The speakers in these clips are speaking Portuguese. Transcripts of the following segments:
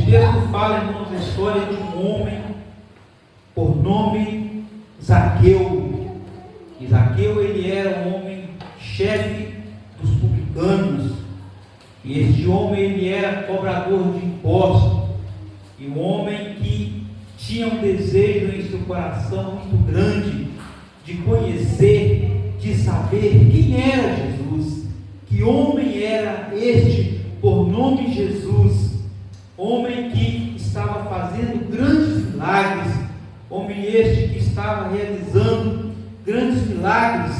texto fala, irmãos, a história de um homem por nome Zaqueu. E Zaqueu, ele era um homem chefe dos publicanos. E este homem, ele era cobrador de impostos. E um homem que tinha um desejo em seu coração muito grande de conhecer, de saber quem era Jesus. Que homem era este por nome Jesus? Homem que estava fazendo grandes milagres, homem este que estava realizando grandes milagres,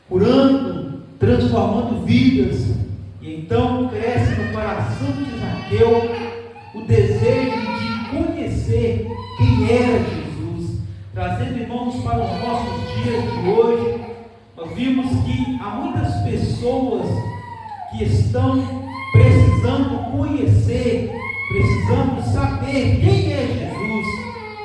curando, transformando vidas. E então cresce no coração de Zaqueu o desejo de conhecer quem era Jesus. Trazendo, irmãos, para os nossos dias de hoje, nós vimos que há muitas pessoas que estão precisando conhecer, precisando saber quem é Jesus,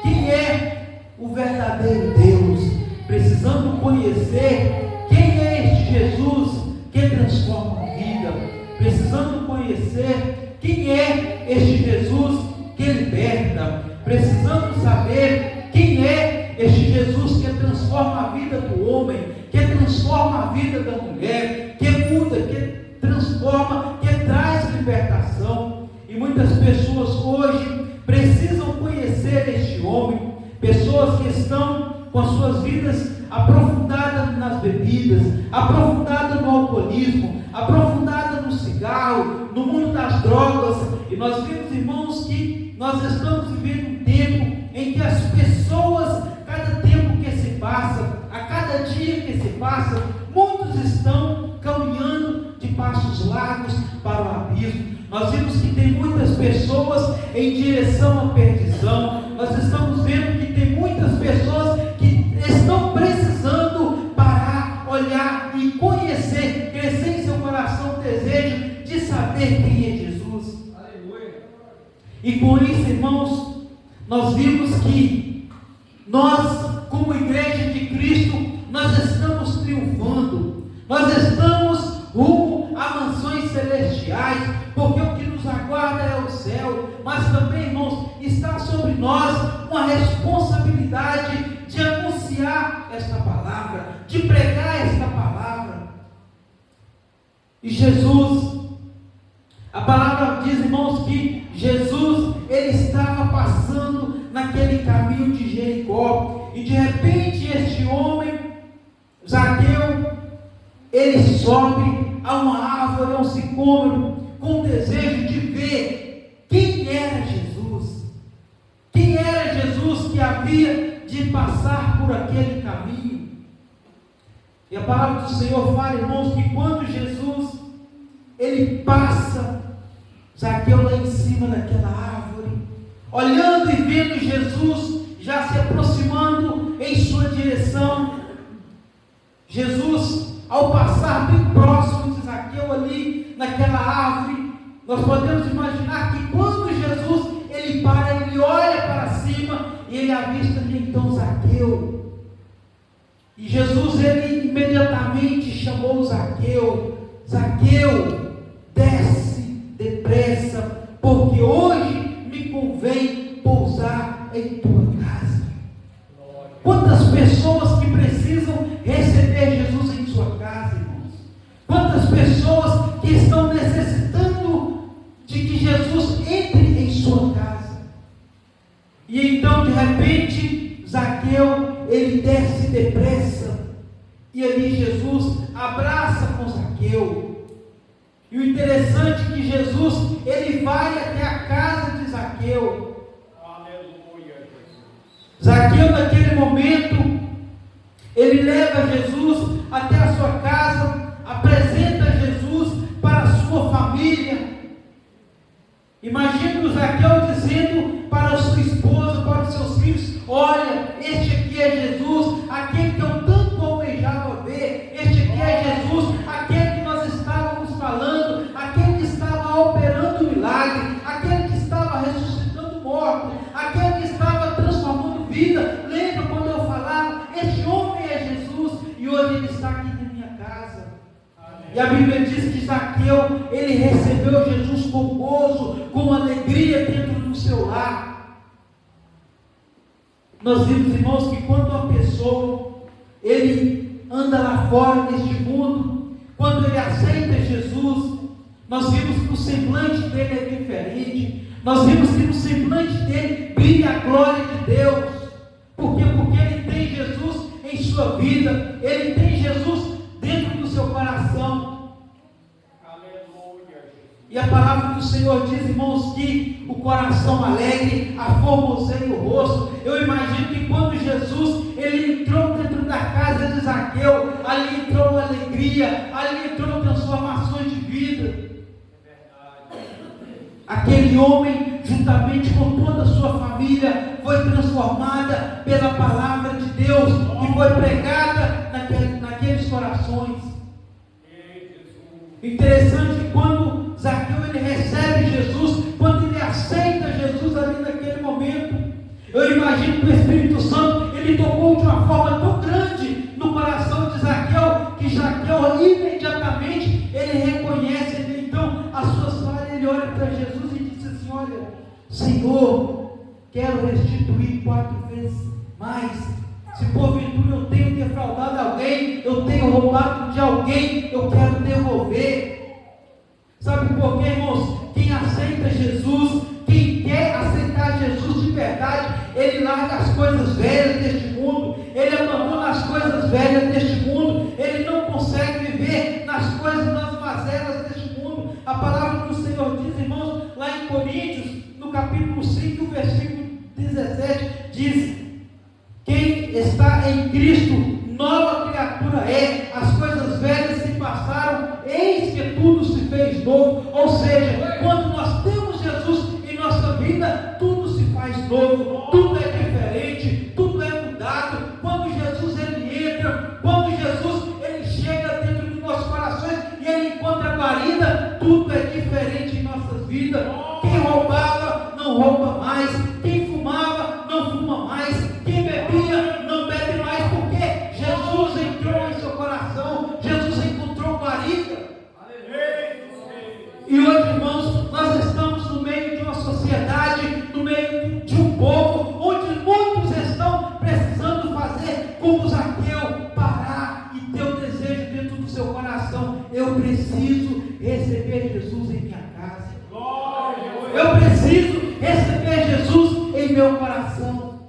quem é o verdadeiro Deus, precisando conhecer quem é este Jesus que transforma a vida, precisando conhecer quem é este Jesus que liberta, precisando saber quem é este Jesus que transforma a vida do homem, que transforma a vida da mulher, que muda, que transforma, que traz libertação. E muitas pessoas hoje precisam conhecer este homem, pessoas que estão com as suas vidas aprofundadas nas bebidas, aprofundadas no alcoolismo, aprofundadas no cigarro, no mundo das drogas. E nós vemos, irmãos, que nós estamos vivendo um tempo em que as pessoas, cada tempo que se passa, a cada dia que se passa, muitos estão caminhando de passos largos para o abismo. Nós vimos que tem muitas pessoas em direção à perdição. Nós estamos vendo que tem muitas pessoas que estão precisando parar, olhar e conhecer, crescer em seu coração o desejo de saber quem é Jesus. Aleluia. E com isso, irmãos, nós vimos que nós, como igreja de Cristo, nós estamos triunfando, nós estamos rumo a mansões celestiais, porque o que nos aguarda é o céu. Mas também, irmãos, está sobre nós uma responsabilidade de anunciar esta palavra, de pregar esta palavra. E Jesus, a palavra diz, irmãos, que Jesus, ele estava passando naquele caminho de Jericó, e de repente este homem, Zaqueu, ele sobe a uma árvore, a um sicômoro, com o desejo de ver quem era Jesus. Quem era Jesus que havia de passar por aquele caminho. E a palavra do Senhor fala, irmãos, que quando Jesus, ele passa, Zaqueu lá em cima daquela árvore, olhando e vendo Jesus já se aproximando em sua direção, Jesus, ao passar bem próximo de Zaqueu ali naquela árvore, nós podemos imaginar que quando Jesus, ele para, ele olha para cima e ele avista ali então Zaqueu. E Jesus, ele imediatamente chamou Zaqueu: Zaqueu, desce depressa, porque hoje me convém pousar em tua casa. Quantas pessoas que precisam receber Jesus em sua casa, irmãos? Quantas pessoas que estão necessitando de que Jesus entre em sua casa? E então, de repente, Zaqueu, ele desce depressa, e ali Jesus abraça com Zaqueu. E o interessante é que Jesus, ele vai até a casa de Zaqueu. Zaqueu, naquele momento, ele leva Jesus até a sua casa, apresenta Jesus para a sua família. Imagina o Zaqueu dizendo para a sua esposa, para os seus filhos: olha, este aqui é Jesus, aquele que eu tanto almejava ver. Este aqui é Jesus, aquele que nós estávamos falando, aquele que estava operando milagre, aquele que estava ressuscitando mortos, aquele que estava transformando vida. Lembra quando eu falava, este homem é Jesus, e hoje ele está aqui na minha casa. Amém. E a Bíblia diz que Zaqueu, ele recebeu Jesus com gozo, com alegria dentro Nós vimos, irmãos, que quando uma pessoa, ele anda lá fora neste mundo, quando ele aceita Jesus, nós vimos que o semblante dele é diferente, nós vimos que no semblante dele brilha a glória de Deus. Por quê? Porque ele tem Jesus em sua vida, ele tem Jesus dentro do seu coração. Aleluia. E a palavra do Senhor diz, irmãos, que o coração alegre aformoseia o rosto. Eu imagino que quando Jesus ele entrou dentro da casa de Zaqueu, ali entrou alegria, ali entrou transformações de vida. Aquele homem, juntamente com toda a sua família, foi transformada pela palavra de Deus e foi pregada naqueles corações. Interessante que quando Zaqueu ele recebe Jesus, quando ele aceita Jesus ali naquele momento, eu imagino que o Espírito Santo ele tocou de uma forma tão grande no coração de Zaqueu, que Zaqueu imediatamente ele reconhece então as suas falhas. Ele olha para Jesus e diz assim: olha, Senhor, quero restituir 4 vezes mais. Se porventura eu tenho defraudado alguém, eu tenho roubado de alguém, eu quero devolver. Sabe por quê, irmãos? Quem aceita Jesus, quem quer aceitar Jesus de verdade, ele larga as coisas velhas deste mundo, ele abandona as coisas velhas deste mundo, ele não consegue viver nas coisas, nas mazelas deste mundo. A palavra do Senhor diz, irmãos, lá em Coríntios, no capítulo 5, versículo 17, diz: quem está em Cristo, nova criatura é, as coisas velhas se passaram, eis que tudo se fez novo. Ou seja, quando nós temos Jesus em nossa vida, tudo se faz novo, tudo é diferente, tudo é mudado. Quando Jesus ele entra, quando Jesus ele chega dentro dos nossos corações e ele encontra guarida, tudo é diferente em nossas vidas. Quem roubava, não rouba mais, quem fumava, não fuma mais, quem bebia, não bebe mais, porque Jesus entrou em seu coração, Jesus encontrou guarida. E hoje, irmãos, nós estamos no meio de uma sociedade, no meio de um povo, onde muitos estão precisando fazer como Zaqueu, parar e ter o desejo dentro do seu coração: eu preciso receber Jesus em minha casa, eu preciso receber Jesus em meu coração.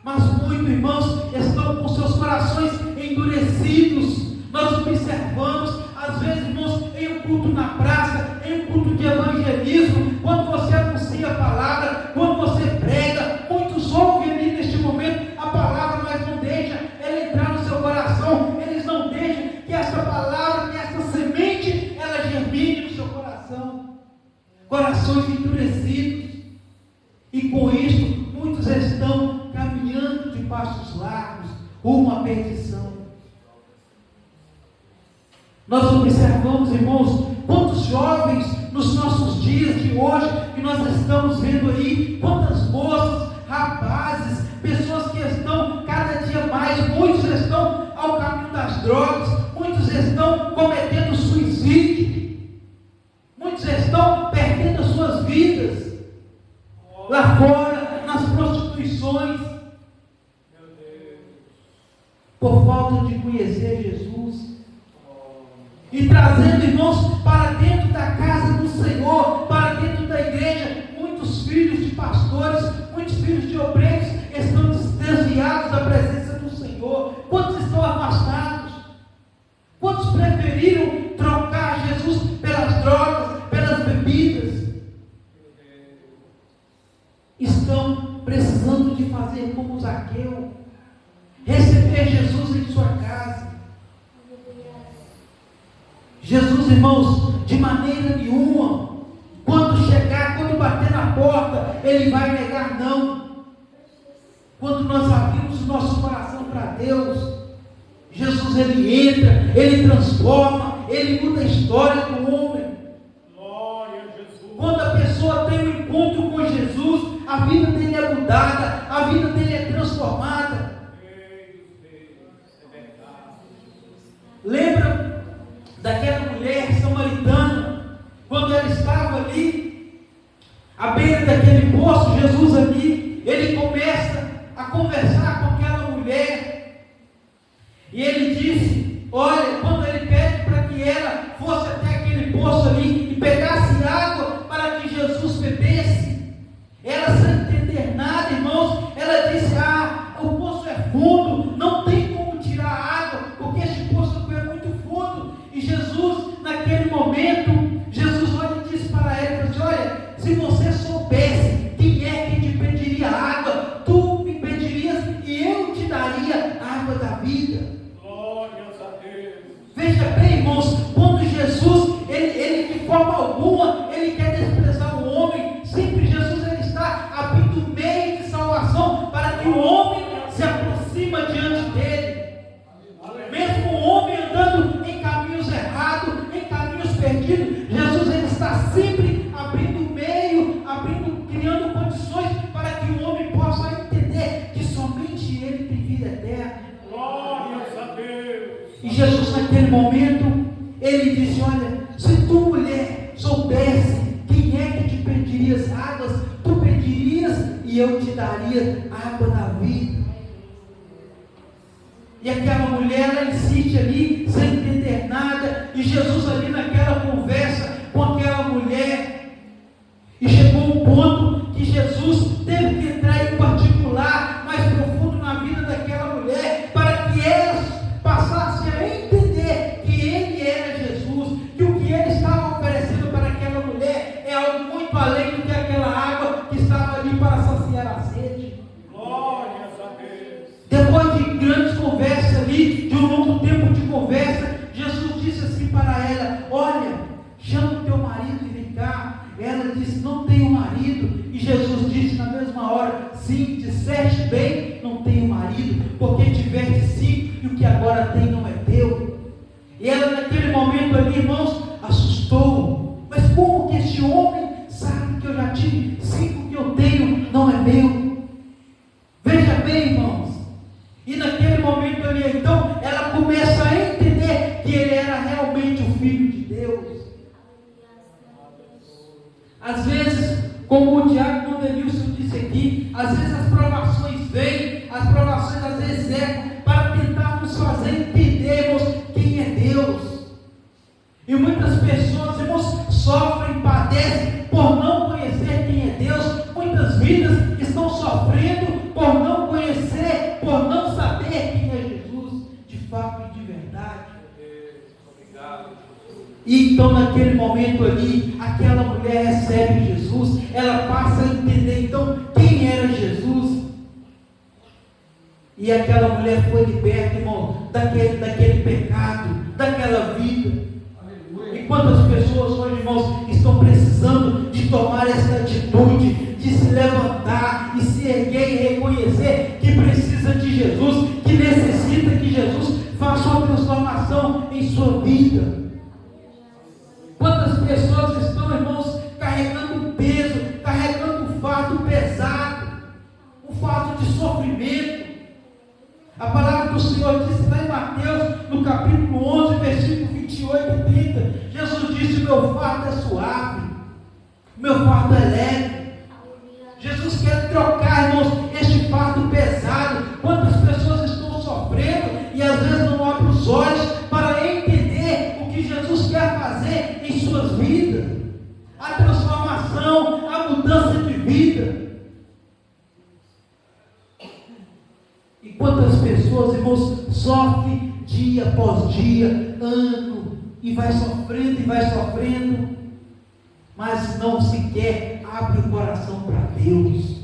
Mas muitos, irmãos, estão com seus corações endurecidos. Nós observamos, às vezes, irmãos, em um culto na praça, em um culto de evangelismo, quando você anuncia a palavra, quando você prega, muitos ouvem ali neste momento a palavra, mas não deixam ela entrar no seu coração, eles não deixam que essa palavra, que essa semente, ela germine no seu coração. Corações endurecidos. E com isso, muitos estão caminhando de passos largos rumo à perdição. Nós observamos, irmãos, quantos jovens nos nossos dias de hoje, que nós estamos vendo aí, quantas moças, rapazes, pessoas que estão cada dia mais, muitos estão ao caminho das drogas, muitos estão cometendo suicídio, muitos estão perdendo as suas vidas lá fora, nas prostituições, por falta de conhecer Jesus. E trazendo, irmãos, para dentro da casa do Senhor, para dentro da igreja, muitos filhos de pastores, muitos filhos de obreiros estão desviados da presença do Senhor. Quantos estão afastados? Quantos preferiram trocar Jesus pelas drogas, pelas bebidas? Estão precisando de fazer como Zaqueu, receber Jesus em sua casa. Jesus, irmãos, de maneira nenhuma, quando chegar, quando bater na porta, ele vai negar não. Quando nós abrimos o nosso coração para Deus, Jesus ele entra, ele transforma, ele muda a história do homem. Glória a Jesus. Quando a pessoa tem um encontro com Jesus, a vida dele é mudada, a vida dele é transformada. Lembra daquela mulher samaritana, quando ela estava ali, à beira daquele poço, Jesus ali, ele começa a conversar com aquela mulher, e ele disse, olha, quando ele pede para que ela fosse até aquele poço ali e pegasse água para que Jesus bebesse, ela sem entender nada, irmãos, ela disse, o poço é fundo, não tem como tirar água, porque este poço é muito fundo. E Jesus, naquele momento, Jesus olha e diz para ela, olha, se você soubesse quem é que te pediria água, tu me pedirias e eu te daria a água da vida. Glórias a Deus. Veja bem, irmãos, quando Jesus, ele de forma alguma, ele quer desprezar o homem, sempre Jesus ele está abrindo meio de salvação para que o homem se aproxima diante dele. Mesmo o homem andando em caminhos errados, em caminhos perdidos, Jesus ele está sempre abrindo meio, criando condições para que o homem possa entender que somente ele tem vida eterna. Glórias a Deus. E Jesus naquele momento, ele disse, olha, se tu mulher soubesse quem é que te pediria as águas, tu pedirias e eu te daria água da vida. E aquela mulher, ela insiste ali, sem entender nada, e Jesus ali naquela conversa com aquela mulher, e chegou um ponto que Jesus teve que entrar em particular, mais profundo na vida daquela mulher, para que ela passasse a entender que ele era Jesus, que o que ele estava oferecendo para aquela mulher é algo muito além do que aquela água que estava ali para saciar a sede. Glórias a Deus. Depois de grandes conversas ali, de um longo tempo de conversa, Jesus disse assim para ela, olha, chama o teu marido e vem cá. Ela disse, não tenho marido. E Jesus disse na mesma hora, sim, disseste bem, não tenho marido, porque tiveste cinco e o que agora tem não é teu. E ela naquele momento ali, irmãos, assustou. Mas como que este homem sabe que eu já tive cinco, que eu tenho não é meu? Veja bem, irmãos. E naquele momento ali, então, ela começa a entender que ele era realmente o Filho de Deus. Às vezes, como o diácono Denilson disse aqui, às vezes as provações vêm, as provações às vezes servem para tentar nos fazer entendermos quem é Deus. E muitas pessoas, irmãos, sofrem, padecem por não conhecer quem é Deus. Muitas vidas estão sofrendo por não conhecer, por não saber quem é Jesus, de fato e de verdade. Obrigado. E então naquele momento ali, aquela mulher recebe Jesus, ela passa a entender então quem era Jesus. E aquela mulher foi liberta, irmão, daquele pecado, daquela vida. E quantas pessoas hoje, irmãos, estão precisando de tomar essa atitude, de se levantar e se erguer e reconhecer que precisa de Jesus, que necessita que Jesus faça uma transformação em sua vida. Quantas pessoas estão, irmãos, carregando um peso, carregando um fardo pesado, um fardo de sofrimento. A palavra do Senhor diz lá em Mateus, no capítulo 11, versículo 28 e 30, Jesus disse, meu fardo é suave, meu fardo é leve. Jesus quer trocar, irmãos, este fardo pesado. Quantas pessoas estão sofrendo e às vezes não abrem os olhos para entender o que Jesus quer fazer em suas vidas, a transformação, a mudança de vida. E quantas pessoas, irmãos, sofrem dia após dia, ano, e vai sofrendo, mas não sequer abre o coração para Deus,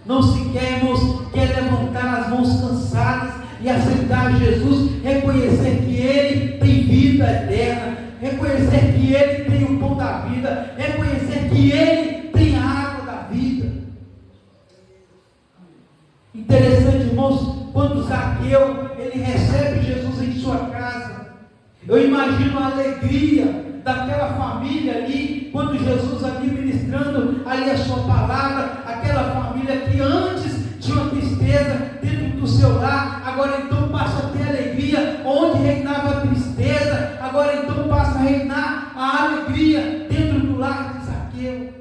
não sequer, irmãos, quer levantar as mãos cansadas e aceitar Jesus, reconhecer que Ele tem vida eterna, reconhecer que Ele tem o pão da vida, reconhecer que Ele tem a água da vida. Interessante, irmãos, quando Zaqueu, ele recebe Jesus em sua casa, eu imagino a alegria daquela família ali, quando Jesus ali ministrando ali a sua palavra, aquela família que antes tinha uma tristeza dentro do seu lar, agora então passa a ter alegria, onde reinava a tristeza, agora então passa a reinar a alegria dentro do lar de Zaqueu.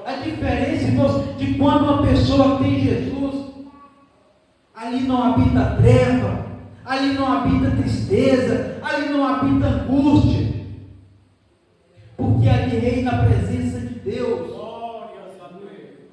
A diferença, irmãos, de quando uma pessoa tem Jesus, ali não habita treva, ali não habita tristeza, ali não habita angústia, porque ali reina a presença de Deus. Glórias a Deus.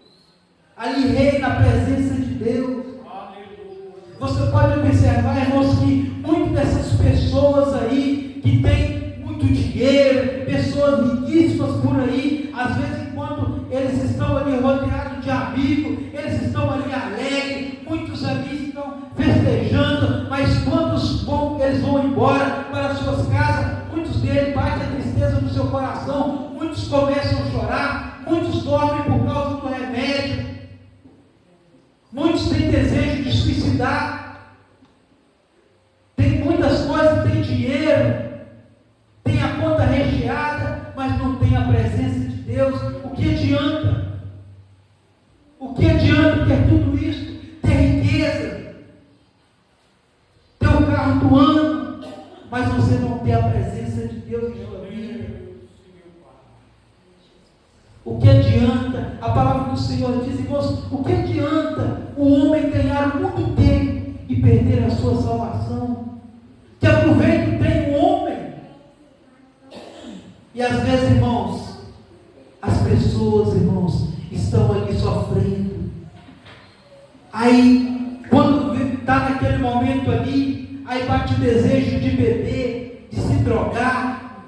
Ali reina a presença de Deus. Aleluia. Você pode observar, irmãos, que muitas dessas pessoas aí, que têm muito dinheiro, pessoas riquíssimas por aí, às vezes enquanto eles estão ali rodeados de amigos, eles estão ali alegres, muitos ali estão festejando, mas quando eles vão embora para suas casas, muitos deles batem a tristeza no seu coração, muitos começam a chorar, muitos dormem por causa do remédio, muitos têm desejo de suicidar, tem muitas coisas, tem dinheiro, tem a conta recheada, mas não tem a presença de Deus. O que adianta? O que adianta ter tudo isso? Ter riqueza, ter o carro do ano, mas você não ter a presença de Deus em sua vida. O que adianta? A palavra do Senhor diz, irmãos, o que adianta o homem ganhar o mundo inteiro e perder a sua salvação? Que aproveito tem o homem. E às vezes, irmãos, as pessoas, irmãos, estão ali sofrendo. Aí, quando está naquele momento ali, aí bate o desejo de beber, de se drogar.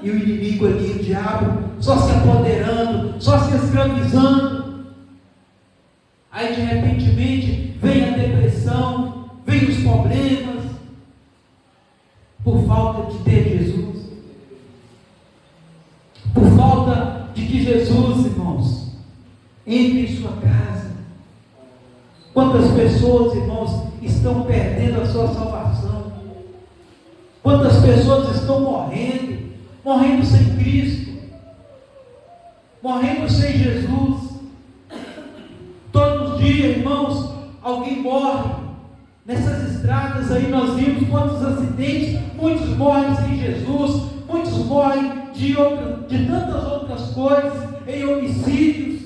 E o inimigo ali, o diabo, só se apoderando, só se escravizando. Aí de repentemente vem a depressão, vem os problemas, por falta de ter Jesus. Por falta de que Jesus, irmãos, entre em sua casa. Quantas pessoas, irmãos, estão perdendo a sua salvação? Quantas pessoas estão morrendo sem Cristo, morrendo sem Jesus? Todos os dias, irmãos, alguém morre. Nessas estradas aí nós vimos quantos acidentes, muitos morrem sem Jesus, muitos morrem de tantas outras coisas, em homicídios,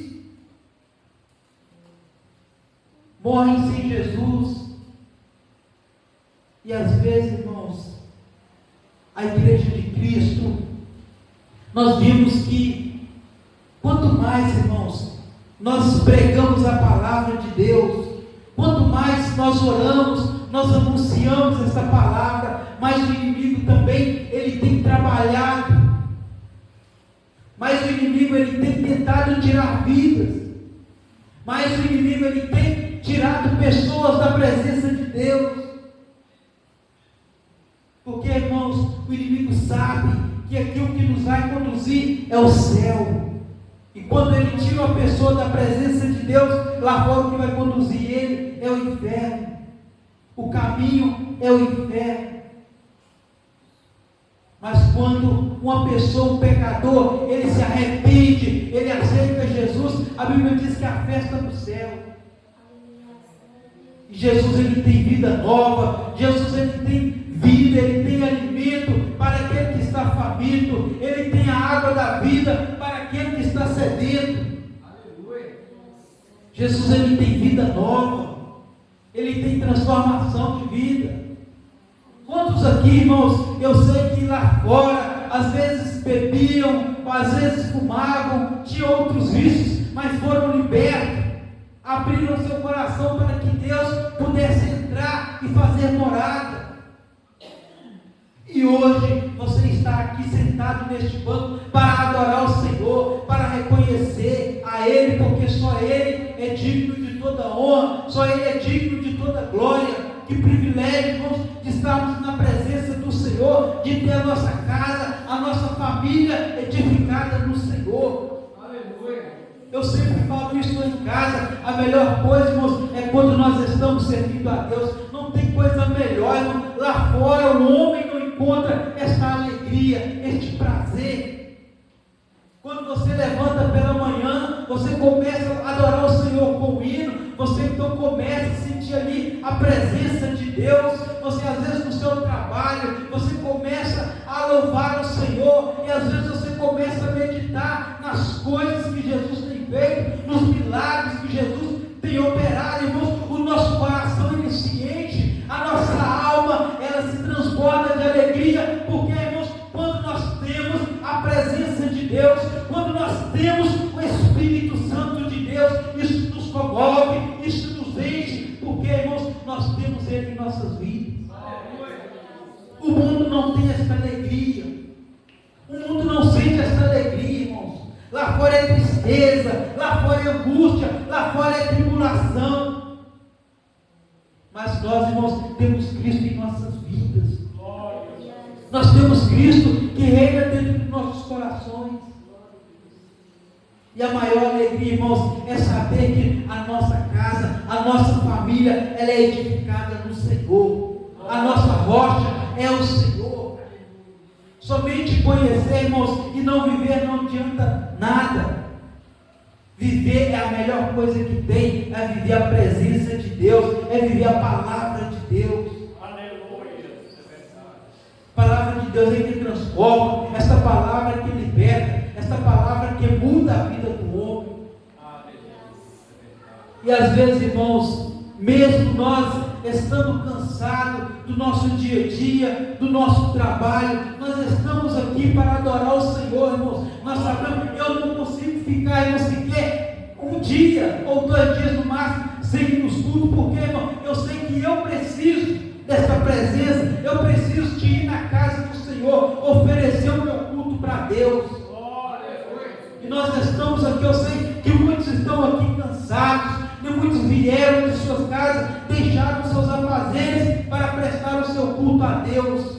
morrem sem Jesus. E às vezes, irmãos, a igreja de Cristo, nós vimos que quanto mais, irmãos, nós pregamos a palavra de Deus, quanto mais nós oramos, nós anunciamos essa palavra, mais o inimigo também, ele tem trabalhado, mas o inimigo ele tem tentado tirar vidas, mas o inimigo ele tem tirado pessoas da presença de Deus, porque, irmãos, o inimigo sabe que aquilo que nos vai conduzir é o céu, e quando ele tira uma pessoa da presença de Deus, lá fora o que vai conduzir ele é o inferno, o caminho é o inferno. Mas quando uma pessoa, um pecador, ele se arrepende, ele aceita Jesus, a Bíblia diz que é a festa do céu. E Jesus ele tem vida nova, Jesus ele tem vida, ele tem alimento para aquele que está faminto, ele tem a água da vida para aquele que está sedento. Aleluia. Jesus ele tem vida nova, ele tem transformação de vida. Quantos aqui, irmãos, eu sei que lá fora, às vezes bebiam, às vezes fumavam, tinham outros vícios, mas foram libertos, abriram seu coração para que Deus pudesse entrar e fazer morada. E hoje você está aqui sentado neste banco para adorar o Senhor, para reconhecer a Ele, porque só Ele é digno de toda honra, só Ele é digno de toda glória. Que privilégio, irmãos, de estarmos na presença do Senhor, de ter a nossa casa, a nossa família edificada no Senhor. Aleluia. Eu sempre falo isso em casa, a melhor coisa, irmãos, é quando nós estamos servindo a Deus. Não tem coisa melhor, irmão. Lá fora o homem não encontra esta alegria, este prazer. Quando você levanta pela manhã, você começa a adorar o Senhor com o hino, você então começa a sentir ali a presença de Deus, você às vezes no seu trabalho, você começa a louvar o Senhor, e às vezes você começa a meditar nas coisas que Jesus tem feito, nos Deus, quando nós temos o Espírito Santo de Deus, isso nos comove, isso nos enche, porque, irmãos, nós temos Ele em nossas vidas. O mundo não tem essa alegria, o mundo não sente essa alegria, irmãos. Lá fora é tristeza, lá fora é angústia, lá fora é tribulação. Mas nós, irmãos, temos Cristo em nossas vidas. Nós temos Cristo que reina dentro de nossos corações. E a maior alegria, irmãos, é saber que a nossa casa, a nossa família, ela é edificada no Senhor. A nossa rocha é o Senhor. Somente conhecer, irmãos, e não viver não adianta nada. Viver é a melhor coisa que tem, é viver a presença de Deus, é viver a palavra de Deus. A palavra de Deus é que transforma, essa palavra que liberta, essa palavra que muda a vida do homem. E às vezes, irmãos, mesmo nós estando cansados do nosso dia a dia, do nosso trabalho, nós estamos aqui para adorar o Senhor, irmãos. Nós sabemos que eu não consigo ficar, eu sequer um dia ou 2 dias no máximo sem ir nos cultos, porque, irmão, eu sei que eu preciso dessa presença, eu preciso de ir na casa do Senhor, oferecer o meu culto para Deus. E nós estamos aqui, eu sei que muitos estão aqui cansados, e muitos vieram de suas casas, deixaram seus afazeres para prestar o seu culto a Deus.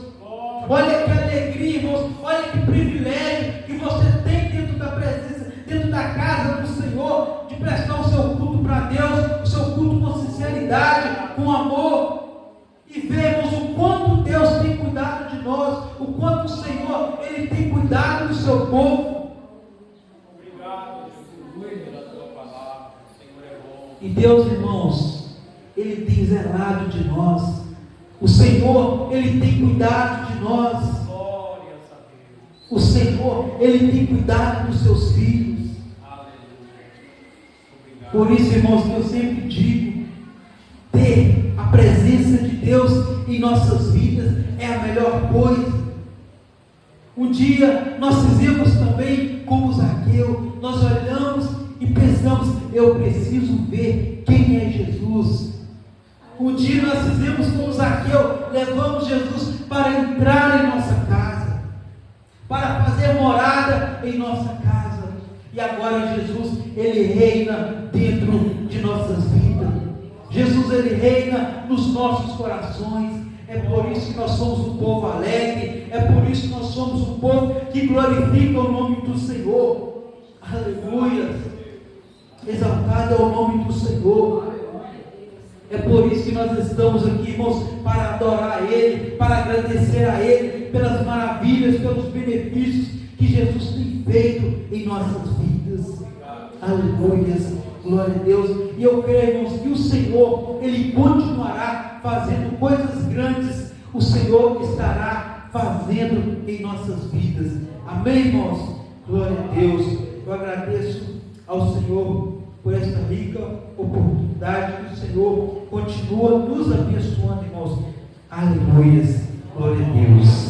Olha que alegria, irmãos, olha que privilégio que você tem dentro da presença, dentro da casa do Senhor, de prestar o seu culto para Deus, o seu culto com sinceridade, com amor. E vemos o quanto Deus tem cuidado de nós, o quanto o Senhor, Ele tem cuidado do seu povo. Obrigado, Jesus, pela tua palavra. O Senhor é bom. E Deus, irmãos, Ele tem zelado de nós. O Senhor, Ele tem cuidado de nós. Glórias a Deus. O Senhor, Ele tem cuidado dos seus filhos. Aleluia. Obrigado. Por isso, irmãos, que eu sempre digo, ter a presença de Deus em nossas vidas é a melhor coisa. Um dia nós fizemos também como Zaqueu, nós olhamos e pensamos, eu preciso ver quem é Jesus. Um dia nós fizemos como Zaqueu, levamos Jesus para entrar em nossa casa, para fazer morada em nossa casa. E agora Jesus, Ele reina dentro de nossas vidas. Jesus, Ele reina nos nossos corações. É por isso que nós somos um povo alegre, é por isso que nós somos um povo que glorifica o nome do Senhor. Aleluia. Exaltado é o nome do Senhor. É por isso que nós estamos aqui, irmãos, para adorar a Ele, para agradecer a Ele pelas maravilhas, pelos benefícios que Jesus tem feito em nossas vidas. Aleluia, glória a Deus. E eu creio, irmãos, que o Senhor, Ele continuará fazendo coisas grandes. O Senhor estará fazendo em nossas vidas. Amém, irmãos? Glória a Deus. Eu agradeço ao Senhor por esta rica oportunidade, que o Senhor continua nos abençoando, irmãos. Aleluia, glória a Deus.